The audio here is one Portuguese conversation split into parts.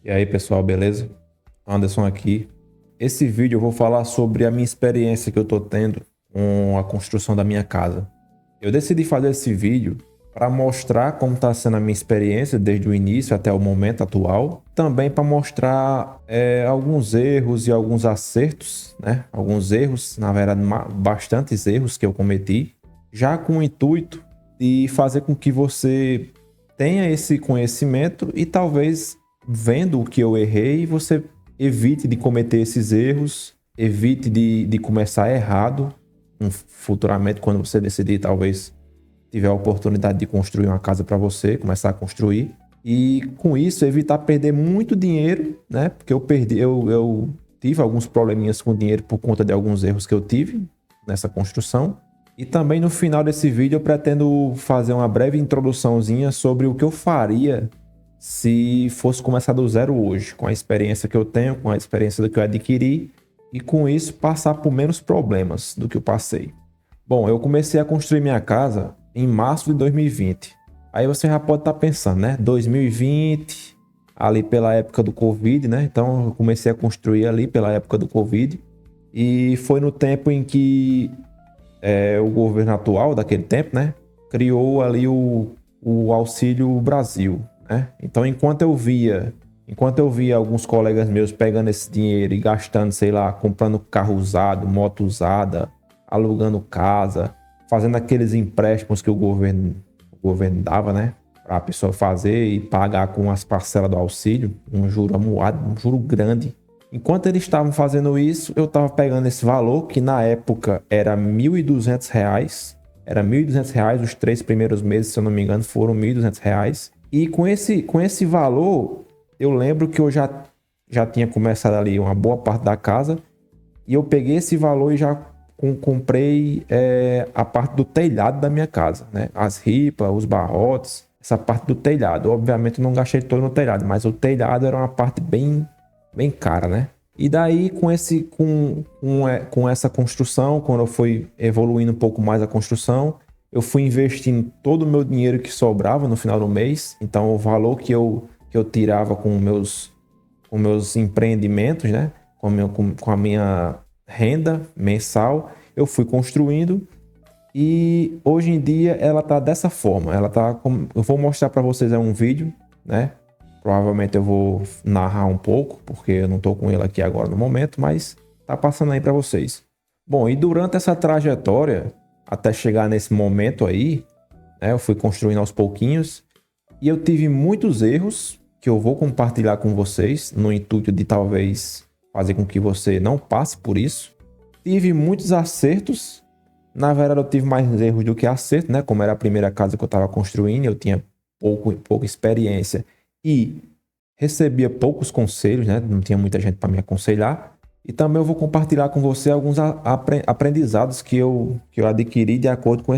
E aí, pessoal, beleza? Anderson aqui. Esse vídeo eu vou falar sobre a minha experiência que eu tô tendo com a construção da minha casa. Eu decidi fazer esse vídeo para mostrar como está sendo a minha experiência desde o início até o momento atual. Também para mostrar alguns erros e alguns acertos, né? Alguns erros, na verdade, bastantes erros que eu cometi, já com o intuito de fazer com que você tenha esse conhecimento e talvez vendo o que eu errei, você evite de cometer esses erros, evite de começar errado futuramente quando você decidir, talvez tiver a oportunidade de construir uma casa para você, começar a construir. E com isso evitar perder muito dinheiro, né? Porque eu tive alguns probleminhas com dinheiro por conta de alguns erros que eu tive nessa construção. E também no final desse vídeo eu pretendo fazer uma breve introduçãozinha sobre o que eu faria se fosse começar do zero hoje, com a experiência que eu tenho, com a experiência do que eu adquiri, e com isso passar por menos problemas do que eu passei. Bom, eu comecei a construir minha casa em março de 2020. Aí você já pode estar pensando, né? 2020, ali pela época do Covid, né? Então eu comecei a construir ali pela época do Covid. E foi no tempo em que o governo atual, daquele tempo, né? Criou ali o Auxílio Brasil, né? Então, enquanto eu via alguns colegas meus pegando esse dinheiro e gastando, sei lá, comprando carro usado, moto usada, alugando casa, fazendo aqueles empréstimos que o governo dava, né? Para a pessoa fazer e pagar com as parcelas do auxílio, um juro amuado, um juro grande. Enquanto eles estavam fazendo isso, eu estava pegando esse valor, que na época era R$ 1.200. Era R$ 1.200, os 3 primeiros meses, se eu não me engano, foram R$ 1.200. E com esse valor, eu lembro que eu já tinha começado ali uma boa parte da casa. E eu peguei esse valor e já comprei a parte do telhado da minha casa, né? As ripas, os barrotes, essa parte do telhado. Obviamente eu não gastei todo no telhado, mas o telhado era uma parte bem cara, né? E daí com essa construção, quando eu fui evoluindo um pouco mais a construção, eu fui investindo todo o meu dinheiro que sobrava no final do mês. Então o valor que eu tirava com meus empreendimentos, né? Com a minha renda mensal, eu fui construindo. E hoje em dia ela tá dessa forma. Eu vou mostrar para vocês um vídeo, né? Provavelmente eu vou narrar um pouco, porque eu não tô com ele aqui agora no momento, mas tá passando aí para vocês. Bom, e durante essa trajetória, até chegar nesse momento aí, né, eu fui construindo aos pouquinhos e eu tive muitos erros que eu vou compartilhar com vocês, no intuito de talvez fazer com que você não passe por isso. Tive muitos acertos. Na verdade, eu tive mais erros do que acertos, né? Como era a primeira casa que eu estava construindo, eu tinha pouca experiência e recebia poucos conselhos, né? Não tinha muita gente para me aconselhar. E também eu vou compartilhar com você alguns aprendizados que eu adquiri de acordo com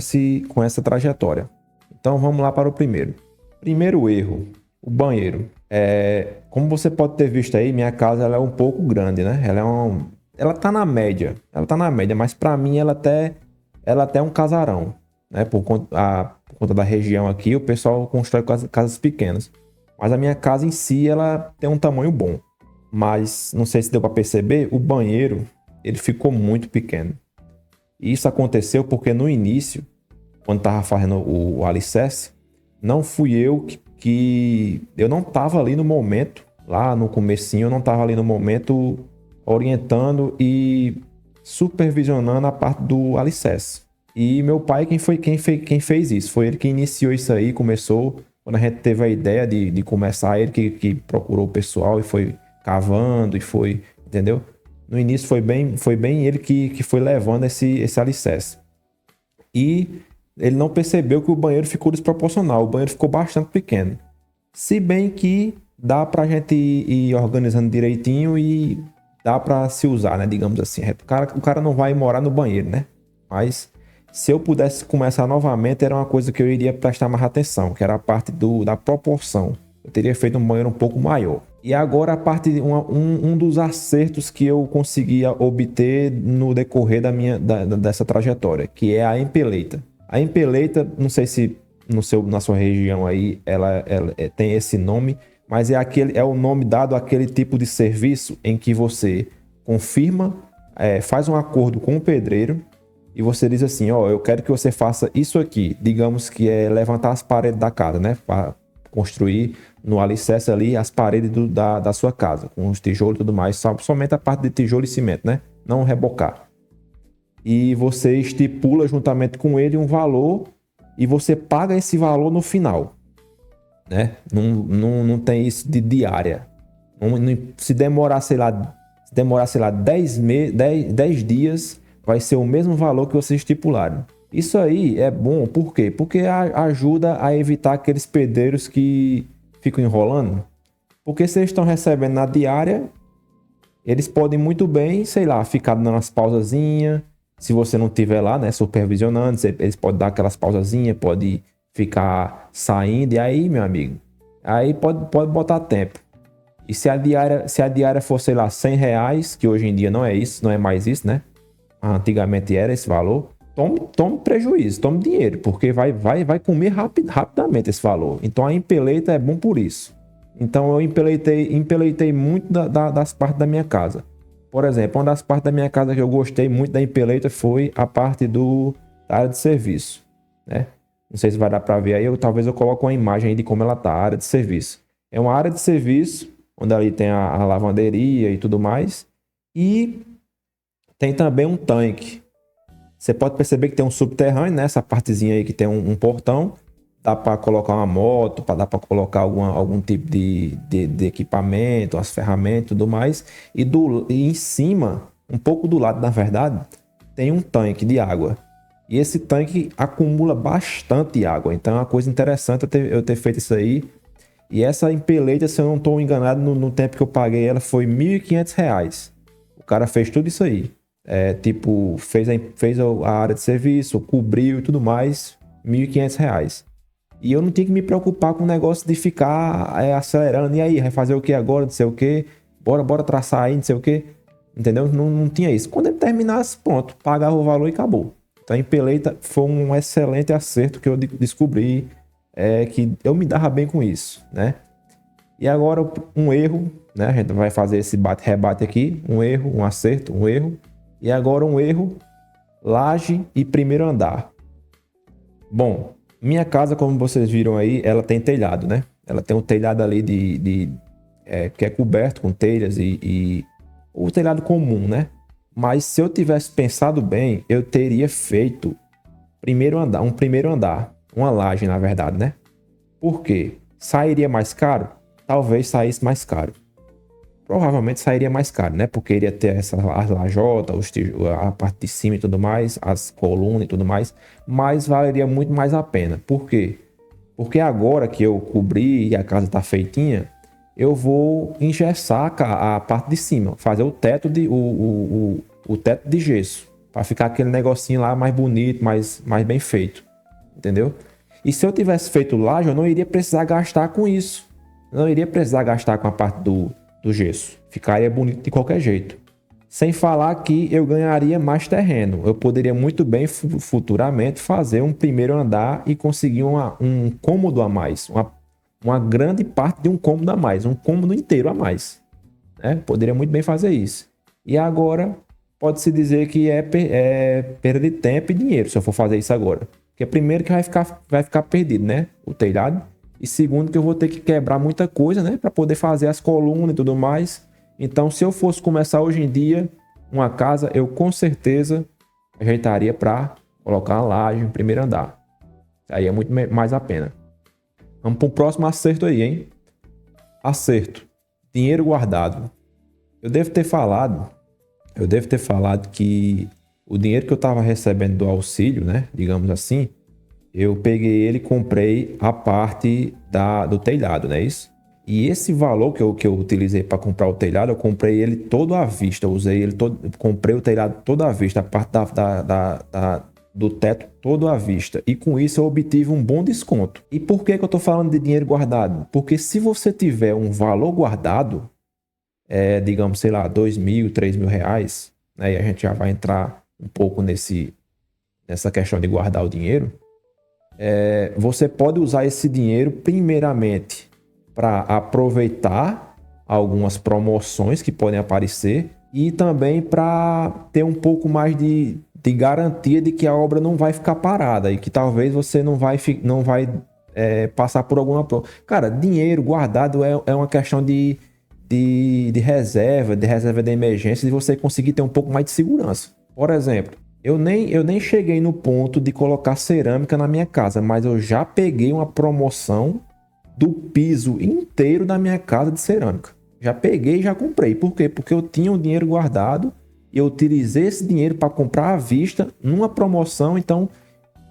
essa trajetória. Então vamos lá para o primeiro. Primeiro erro, o banheiro. Como você pode ter visto aí, minha casa ela é um pouco grande, né? Ela tá na média. Ela tá na média, mas para mim ela até é um casarão, né? Por conta da região aqui, o pessoal constrói casas pequenas. Mas a minha casa em si, ela tem um tamanho bom. Mas, não sei se deu para perceber, o banheiro, ele ficou muito pequeno. E isso aconteceu porque no início, quando estava fazendo o alicerce, não fui eu que eu não estava ali no momento, lá no comecinho, eu não estava ali no momento orientando e supervisionando a parte do alicerce. E meu pai quem fez isso. Foi ele que iniciou isso aí, começou. Quando a gente teve a ideia de começar, ele que procurou o pessoal e foi cavando e foi, entendeu? No início foi bem ele que foi levando esse alicerce. E ele não percebeu que o banheiro ficou desproporcional, o banheiro ficou bastante pequeno. Se bem que dá pra gente ir organizando direitinho e dá pra se usar, né? Digamos assim. O cara não vai morar no banheiro, né? Mas se eu pudesse começar novamente, era uma coisa que eu iria prestar mais atenção, que era a parte da proporção. Eu teria feito um banheiro um pouco maior. E agora a parte um dos acertos que eu conseguia obter no decorrer dessa trajetória, que é a empeleita. A empeleita, não sei se na sua região aí ela tem esse nome, mas é o nome dado àquele tipo de serviço em que você confirma, faz um acordo com o pedreiro e você diz assim, ó, eu quero que você faça isso aqui. Digamos que é levantar as paredes da casa, né? Para construir no alicerce ali as paredes da sua casa, com os tijolos e tudo mais, somente a parte de tijolo e cimento, né? Não rebocar. E você estipula juntamente com ele um valor e você paga esse valor no final, né? Não tem isso de diária. Se demorar, sei lá, 10 dias, vai ser o mesmo valor que vocês estipularam. Isso aí é bom, por quê? Porque ajuda a evitar aqueles pedreiros que ficam enrolando. Porque se eles estão recebendo na diária, eles podem muito bem, sei lá, ficar dando umas pausazinhas. Se você não estiver lá, né, supervisionando, eles podem dar aquelas pausazinhas, pode ficar saindo. E aí, meu amigo, aí pode botar tempo. E se a diária for, sei lá, R$ 100, que hoje em dia não é isso, não é mais isso, né? Antigamente era esse valor. Tome prejuízo, tome dinheiro, porque vai comer rapidamente esse valor. Então a empeleita é bom por isso. Então eu empeleitei muito das partes da minha casa. Por exemplo, uma das partes da minha casa que eu gostei muito da empeleita foi a parte da área de serviço, né? Não sei se vai dar para ver aí, talvez eu coloque uma imagem aí de como ela tá, a área de serviço. É uma área de serviço, onde ali tem a lavanderia e tudo mais. E tem também um tanque. Você pode perceber que tem um subterrâneo, né? Essa partezinha aí que tem um portão. Dá para colocar uma moto, dá para colocar algum tipo de equipamento, as ferramentas e tudo mais. E em cima, um pouco do lado, na verdade, tem um tanque de água. E esse tanque acumula bastante água. Então é uma coisa interessante eu ter feito isso aí. E essa empeleita, se eu não estou enganado, no tempo que eu paguei ela foi R$ 1.500. O cara fez tudo isso aí. Fez a área de serviço, cobriu e tudo mais, R$ 1.500. E eu não tinha que me preocupar com o negócio de ficar acelerando. E aí, vai fazer o que agora? Não sei o que. Bora traçar aí, não sei o que. Entendeu? Não tinha isso. Quando ele terminasse, pronto, pagava o valor e acabou. Então a empeleita foi um excelente acerto que eu descobri, que eu me dava bem com isso, né? E agora um erro, né? A gente vai fazer esse bate-rebate aqui. Um erro, um acerto, um erro. E agora um erro, laje e primeiro andar. Bom, minha casa, como vocês viram aí, ela tem telhado, né? Ela tem um telhado ali que é coberto com telhas e o telhado comum, né? Mas se eu tivesse pensado bem, eu teria feito um primeiro andar, uma laje, na verdade, né? Por quê? Sairia mais caro? Talvez saísse mais caro. Provavelmente sairia mais caro, né? Porque iria ter as lajotas, a parte de cima e tudo mais, as colunas e tudo mais, mas valeria muito mais a pena. Por quê? Porque agora que eu cobri e a casa tá feitinha, eu vou engessar a parte de cima, fazer o teto o teto de gesso, para ficar aquele negocinho lá mais bonito, mais bem feito, entendeu? E se eu tivesse feito laje, eu não iria precisar gastar com isso. Eu não iria precisar gastar com a parte do gesso. Ficaria bonito de qualquer jeito. Sem falar que eu ganharia mais terreno. Eu poderia muito bem futuramente fazer um primeiro andar e conseguir um cômodo a mais. Uma grande parte de um cômodo a mais. Um cômodo inteiro a mais, né? Poderia muito bem fazer isso. E agora, pode-se dizer que é perda de tempo e dinheiro se eu for fazer isso agora. Porque primeiro que vai ficar perdido, né? O telhado. E segundo que eu vou ter que quebrar muita coisa, né? Para poder fazer as colunas e tudo mais. Então, se eu fosse começar hoje em dia uma casa, eu com certeza ajeitaria para colocar uma laje no primeiro andar. Aí é muito mais a pena. Vamos para o próximo acerto aí, hein? Acerto. Dinheiro guardado. Eu devo ter falado que o dinheiro que eu estava recebendo do auxílio, né? Digamos assim, eu peguei ele e comprei a parte do telhado, não é isso? E esse valor que eu utilizei para comprar o telhado, eu comprei ele todo à vista. Eu usei ele todo, comprei o telhado todo à vista, a parte do teto todo à vista. E com isso eu obtive um bom desconto. E por que eu estou falando de dinheiro guardado? Porque se você tiver um valor guardado, digamos, sei lá, R$ 2.000, R$ 3.000, né? E a gente já vai entrar um pouco nessa questão de guardar o dinheiro. Você pode usar esse dinheiro primeiramente para aproveitar algumas promoções que podem aparecer e também para ter um pouco mais de garantia de que a obra não vai ficar parada e que talvez você não vai passar por alguma... Cara, dinheiro guardado é uma questão de reserva de emergência, de você conseguir ter um pouco mais de segurança. Por exemplo, eu nem cheguei no ponto de colocar cerâmica na minha casa, mas eu já peguei uma promoção do piso inteiro da minha casa de cerâmica. Já peguei e já comprei. Por quê? Porque eu tinha um dinheiro guardado e eu utilizei esse dinheiro para comprar à vista numa promoção, então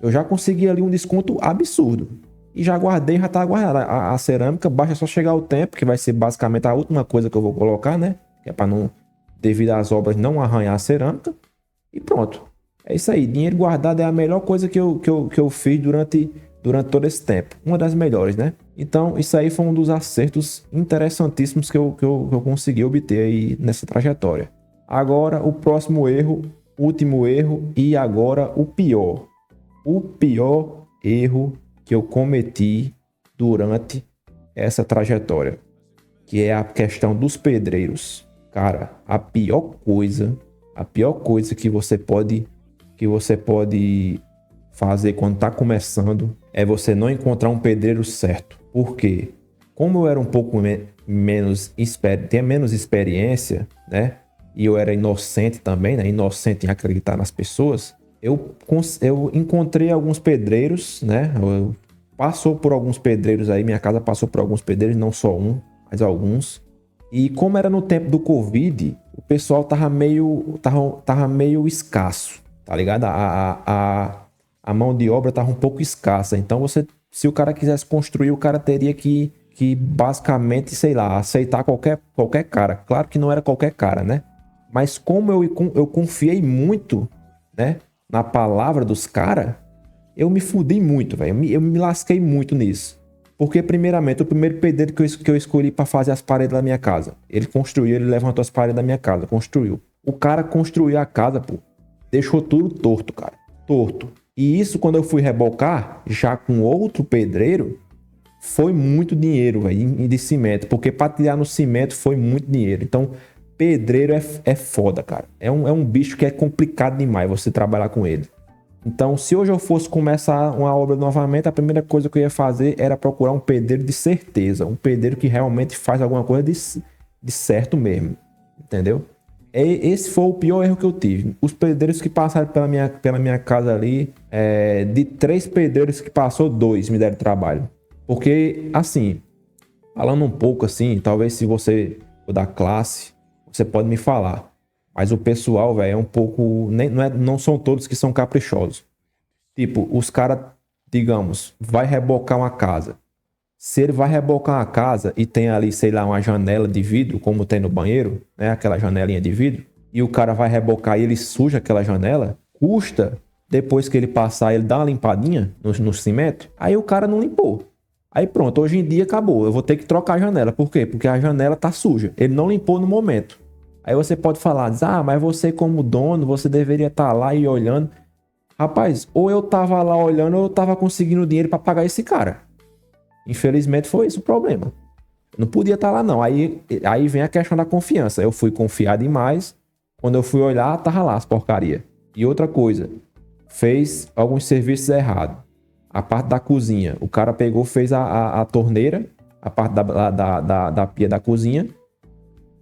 eu já consegui ali um desconto absurdo. E já guardei, já tá guardada a cerâmica, basta só chegar o tempo, que vai ser basicamente a última coisa que eu vou colocar, né? Que é para não, devido às obras, não arranhar a cerâmica. E pronto. É isso aí. Dinheiro guardado é a melhor coisa que eu fiz durante todo esse tempo. Uma das melhores, né? Então, isso aí foi um dos acertos interessantíssimos que eu consegui obter aí nessa trajetória. Agora, o próximo erro, último erro e agora o pior. O pior erro que eu cometi durante essa trajetória, que é a questão dos pedreiros. Cara, a pior coisa que você pode fazer quando tá começando é você não encontrar um pedreiro certo. Por quê? Como eu era um pouco tinha menos experiência, né? E eu era inocente também, né? Inocente em acreditar nas pessoas. Eu encontrei alguns pedreiros, né? Passou por alguns pedreiros aí, minha casa passou por alguns pedreiros, não só um, mas alguns. E como era no tempo do Covid, o pessoal tava meio escasso, tá ligado? A mão de obra tava um pouco escassa. Então se o cara quisesse construir, o cara teria que basicamente, sei lá, aceitar qualquer cara. Claro que não era qualquer cara, né? Mas como eu confiei muito, né, na palavra dos caras, eu me fudi muito, velho. Eu me lasquei muito nisso. Porque, primeiramente, o primeiro pedreiro que eu escolhi para fazer as paredes da minha casa, ele levantou as paredes da minha casa, construiu. O cara construiu a casa, pô, deixou tudo torto, cara. Torto. E isso, quando eu fui rebocar, já com outro pedreiro, foi muito dinheiro, velho, de cimento. Porque para tirar no cimento foi muito dinheiro. Então, pedreiro é foda, cara. É um bicho que é complicado demais você trabalhar com ele. Então, se hoje eu fosse começar uma obra novamente, a primeira coisa que eu ia fazer era procurar um pedreiro de certeza. Um pedreiro que realmente faz alguma coisa de certo mesmo. Entendeu? Esse foi o pior erro que eu tive. Os pedreiros que passaram pela minha casa ali, de 3 pedreiros que passou, 2 me deram trabalho. Porque, assim, falando um pouco assim, talvez se você for da classe, você pode me falar. Mas o pessoal, velho, é um pouco... Não são todos que são caprichosos. Tipo, os caras, digamos, vai rebocar uma casa. Se ele vai rebocar uma casa e tem ali, sei lá, uma janela de vidro, como tem no banheiro, né? Aquela janelinha de vidro. E o cara vai rebocar e ele suja aquela janela. Custa, depois que ele passar, ele dá uma limpadinha no cimento. Aí o cara não limpou. Aí pronto, hoje em dia acabou. Eu vou ter que trocar a janela. Por quê? Porque a janela tá suja. Ele não limpou no momento. Aí você pode falar, mas você como dono, você deveria estar lá e olhando. Rapaz, ou eu tava lá olhando ou eu tava conseguindo dinheiro para pagar esse cara. Infelizmente foi esse o problema. Não podia estar lá não. Aí vem a questão da confiança. Eu fui confiar demais. Quando eu fui olhar, tava lá as porcaria. E outra coisa, fez alguns serviços errados. A parte da cozinha, o cara pegou, fez a torneira, a parte da pia da cozinha,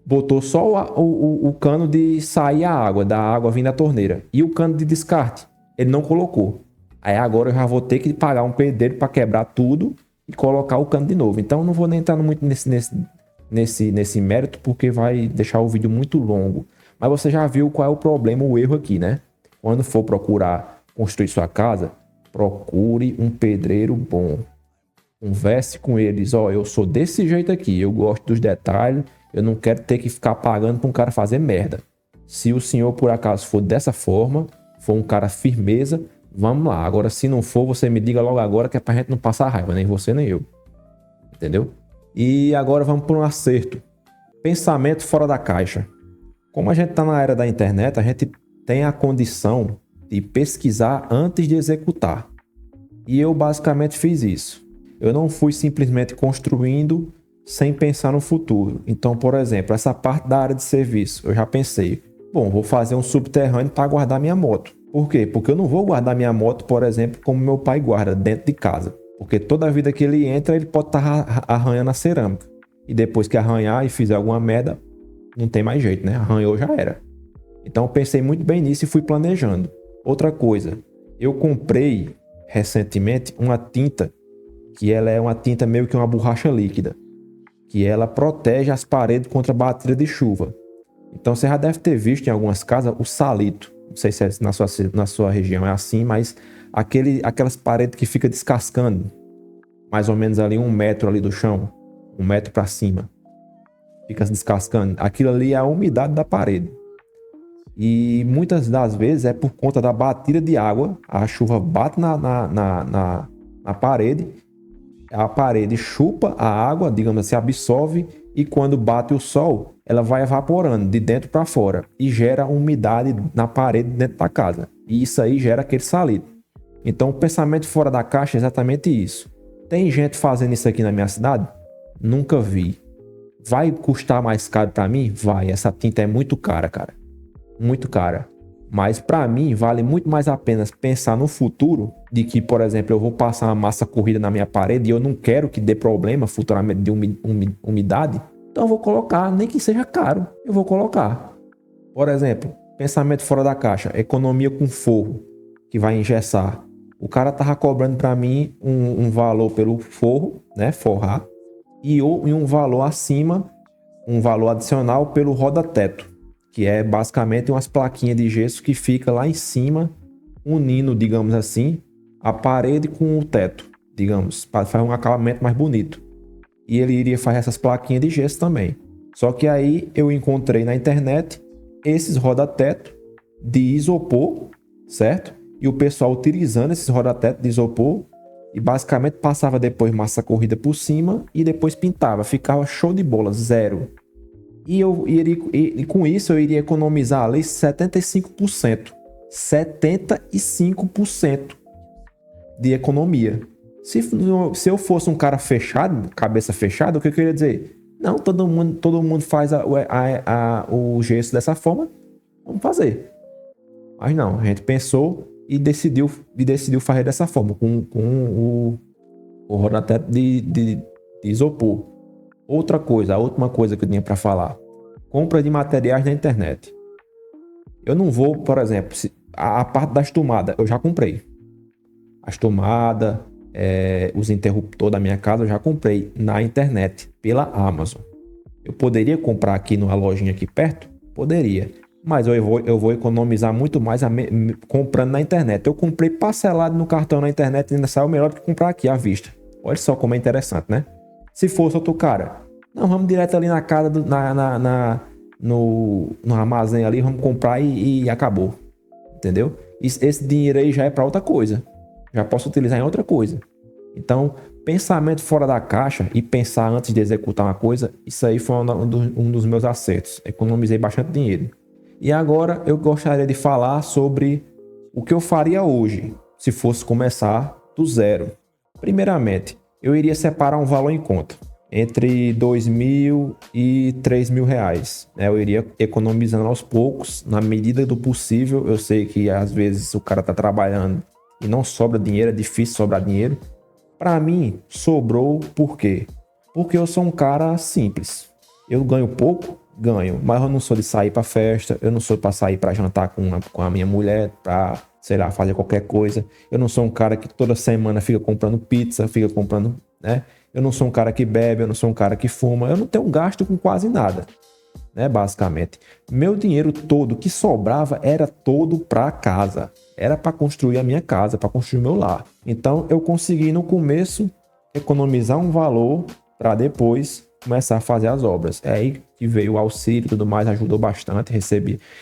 botou só o cano de sair a água, da água vindo da torneira. E o cano de descarte, ele não colocou. Aí agora eu já vou ter que pagar um pedreiro para quebrar tudo e colocar o cano de novo. Então não vou nem entrar muito nesse mérito, porque vai deixar o vídeo muito longo. Mas você já viu qual é o problema, o erro aqui, né? Quando for procurar construir sua casa, procure um pedreiro bom. Converse com eles. Eu sou desse jeito aqui, eu gosto dos detalhes. Eu não quero ter que ficar pagando para um cara fazer merda. Se o senhor, por acaso, for dessa forma, for um cara firmeza, vamos lá. Agora, se não for, você me diga logo agora, que é pra gente não passar raiva, nem você nem eu. Entendeu? E agora vamos para um acerto. Pensamento fora da caixa. Como a gente tá na era da internet, a gente tem a condição de pesquisar antes de executar. E eu basicamente fiz isso. Eu não fui simplesmente construindo sem pensar no futuro. Então, por exemplo, essa parte da área de serviço, eu já pensei, bom, vou fazer um subterrâneo para guardar minha moto. Por quê? Porque eu não vou guardar minha moto, por exemplo, como meu pai guarda, dentro de casa. Porque toda vida que ele entra, ele pode estar arranhando a cerâmica. E depois que arranhar e fizer alguma merda, não tem mais jeito, né? Arranhou, já era. Então eu pensei muito bem nisso e fui planejando. Outra coisa, eu comprei recentemente uma tinta, que ela é uma tinta meio que uma borracha líquida, que ela protege as paredes contra a batida de chuva. Então você já deve ter visto em algumas casas o salito. Não sei se na sua região é assim, mas aquelas paredes que fica descascando, mais ou menos ali 1 metro ali do chão, 1 metro para cima, fica descascando. Aquilo ali é a umidade da parede. E muitas das vezes é por conta da batida de água. A chuva bate na parede, a parede chupa a água, digamos assim, absorve, e quando bate o sol, ela vai evaporando de dentro para fora e gera umidade na parede dentro da casa. E isso aí gera aquele salito. Então o pensamento fora da caixa é exatamente isso. Tem gente fazendo isso aqui na minha cidade? Nunca vi. Vai custar mais caro para mim? Vai. Essa tinta é muito cara, cara. Muito cara. Mas para mim vale muito mais a pena pensar no futuro, de que, por exemplo, eu vou passar uma massa corrida na minha parede e eu não quero que dê problema futuramente de umidade. Então eu vou colocar, nem que seja caro, eu vou colocar. Por exemplo, pensamento fora da caixa, economia com forro, que vai engessar. O cara tava cobrando para mim um valor pelo forro, né, forrar, e um valor acima, um valor adicional pelo roda-teto, que é basicamente umas plaquinhas de gesso que fica lá em cima, unindo, digamos assim, a parede com o teto, digamos, para fazer um acabamento mais bonito. E ele iria fazer essas plaquinhas de gesso também. Só que aí eu encontrei na internet esses roda-teto de isopor, certo? E o pessoal utilizando esses roda-teto de isopor e basicamente passava depois massa corrida por cima e depois pintava. Ficava show de bola, zero. E com isso eu iria economizar ali 75%. 75% de economia. Se eu fosse um cara fechado, cabeça fechada, o que eu queria dizer? Não, todo mundo faz o gesso dessa forma, vamos fazer. Mas não, a gente pensou e decidiu fazer dessa forma, com o roda-teto de isopor. Outra coisa, a última coisa que eu tinha para falar. Compra de materiais na internet. Eu não vou, por exemplo, a parte das tomadas, eu já comprei. As tomadas, os interruptores da minha casa, eu já comprei na internet, pela Amazon. Eu poderia comprar aqui numa lojinha aqui perto? Poderia. Mas eu vou economizar muito mais comprando na internet. Eu comprei parcelado no cartão na internet e ainda saiu melhor do que comprar aqui à vista. Olha só como é interessante, né? Se fosse outro cara, não, vamos direto ali na casa, no armazém ali, vamos comprar e acabou. Entendeu? Esse dinheiro aí já é para outra coisa. Já posso utilizar em outra coisa. Então, pensamento fora da caixa e pensar antes de executar uma coisa, isso aí foi um dos meus acertos. Economizei bastante dinheiro. E agora eu gostaria de falar sobre o que eu faria hoje, se fosse começar do zero. Primeiramente, eu iria separar um valor em conta, entre R$2.000 e R$3.000. Eu iria economizando aos poucos, na medida do possível. Eu sei que às vezes o cara está trabalhando e não sobra dinheiro, é difícil sobrar dinheiro. Para mim, sobrou por quê? Porque eu sou um cara simples. Eu ganho pouco, ganho, mas eu não sou de sair para festa, eu não sou para sair para jantar com a minha mulher, para, sei lá, fazer qualquer coisa. Eu não sou um cara que toda semana fica comprando pizza, fica comprando, né? Eu não sou um cara que bebe, eu não sou um cara que fuma, eu não tenho gasto com quase nada, né? Basicamente, meu dinheiro todo que sobrava era todo para casa, era para construir a minha casa, para construir o meu lar. Então eu consegui no começo economizar um valor para depois começar a fazer as obras. É aí que veio o auxílio e tudo mais, ajudou bastante.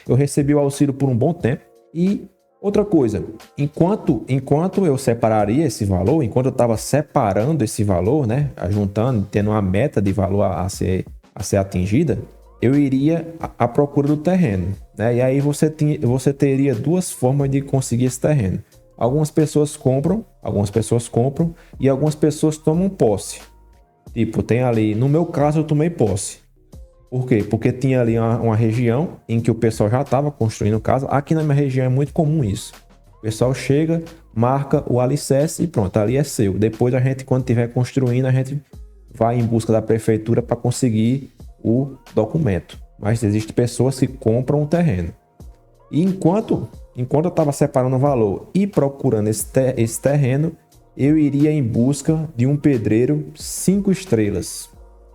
Eu recebi o auxílio por um bom tempo. E outra coisa, enquanto eu separaria esse valor, enquanto eu estava separando esse valor, né, juntando, tendo uma meta de valor a ser atingida, eu iria à procura do terreno, né? E aí você teria duas formas de conseguir esse terreno. Algumas pessoas compram e algumas pessoas tomam posse. Tipo, tem ali, no meu caso eu tomei posse. Por quê? Porque tinha ali uma região em que o pessoal já estava construindo casa. Aqui na minha região é muito comum isso. O pessoal chega, marca o alicerce e pronto, ali é seu. Depois a gente, quando estiver construindo, a gente vai em busca da prefeitura para conseguir o documento. Mas existem pessoas que compram o terreno. E enquanto eu estava separando o valor e procurando esse terreno, eu iria em busca de um pedreiro 5 estrelas.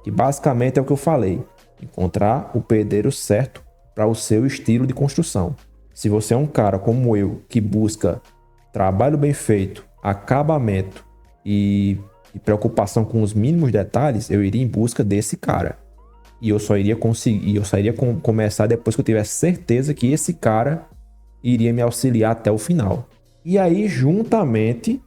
Que basicamente é o que eu falei. Encontrar o pedreiro certo para o seu estilo de construção. Se você é um cara como eu, que busca trabalho bem feito, acabamento e preocupação com os mínimos detalhes, eu iria em busca desse cara. E eu só iria começar depois que eu tivesse certeza que esse cara iria me auxiliar até o final. E aí, juntamente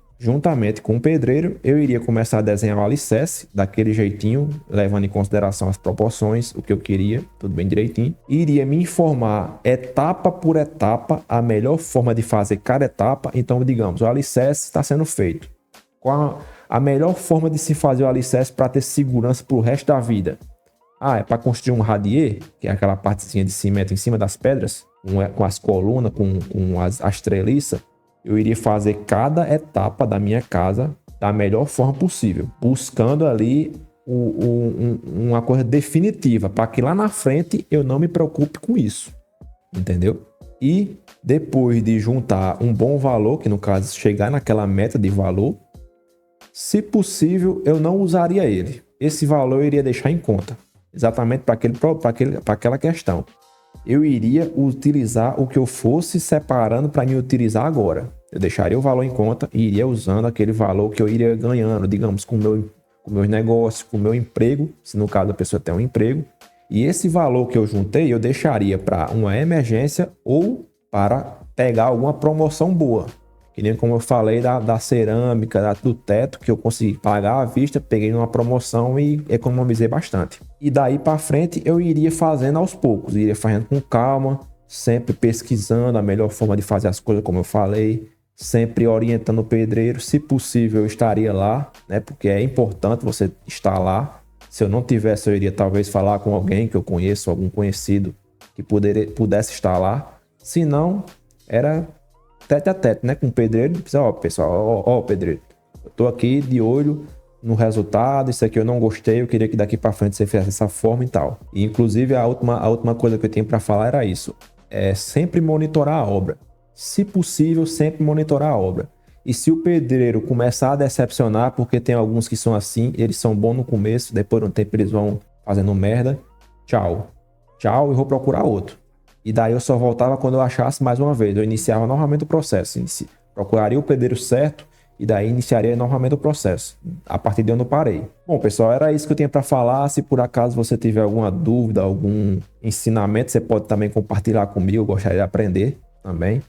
com o pedreiro, eu iria começar a desenhar o alicerce daquele jeitinho, levando em consideração as proporções, o que eu queria, tudo bem direitinho. E iria me informar etapa por etapa a melhor forma de fazer cada etapa. Então, digamos, o alicerce está sendo feito. Qual a melhor forma de se fazer o alicerce para ter segurança para o resto da vida? É para construir um radier, que é aquela partezinha de cimento em cima das pedras, com as colunas, com as treliças. Eu iria fazer cada etapa da minha casa da melhor forma possível, buscando ali uma coisa definitiva, para que lá na frente eu não me preocupe com isso, entendeu? E depois de juntar um bom valor, que no caso chegar naquela meta de valor, se possível eu não usaria ele. Esse valor eu iria deixar em conta, exatamente para aquela questão. Eu iria utilizar o que eu fosse separando para me utilizar agora. Eu deixaria o valor em conta e iria usando aquele valor que eu iria ganhando, digamos, com meus negócios, com o meu emprego, se no caso a pessoa tem um emprego. E esse valor que eu juntei, eu deixaria para uma emergência ou para pegar alguma promoção boa. Que nem como eu falei da cerâmica, do teto, que eu consegui pagar à vista, peguei numa promoção e economizei bastante. E daí para frente eu iria fazendo aos poucos, iria fazendo com calma, sempre pesquisando a melhor forma de fazer as coisas, como eu falei, sempre orientando o pedreiro. Se possível eu estaria lá, né? Porque é importante você estar lá. Se eu não tivesse, eu iria talvez falar com alguém que eu conheço, algum conhecido que pudesse estar lá. Se não, era tete a tete, né, com o pedreiro. Pessoal, pedreiro, eu tô aqui de olho no resultado, isso aqui eu não gostei, eu queria que daqui para frente você fizesse dessa forma e tal. E inclusive a última coisa que eu tenho para falar era isso, é sempre monitorar a obra. Se possível, sempre monitorar a obra. E se o pedreiro começar a decepcionar, porque tem alguns que são assim, eles são bons no começo, depois de um tempo eles vão fazendo merda, tchau, e vou procurar outro. E daí eu só voltava quando eu achasse mais uma vez. Eu iniciava novamente o processo. Procuraria o pedreiro certo e daí iniciaria novamente o processo. A partir de onde eu parei. Bom, pessoal, era isso que eu tinha para falar. Se por acaso você tiver alguma dúvida, algum ensinamento, você pode também compartilhar comigo. Eu gostaria de aprender também.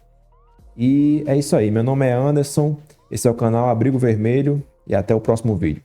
E é isso aí. Meu nome é Anderson. Esse é o canal Abrigo Vermelho. E até o próximo vídeo.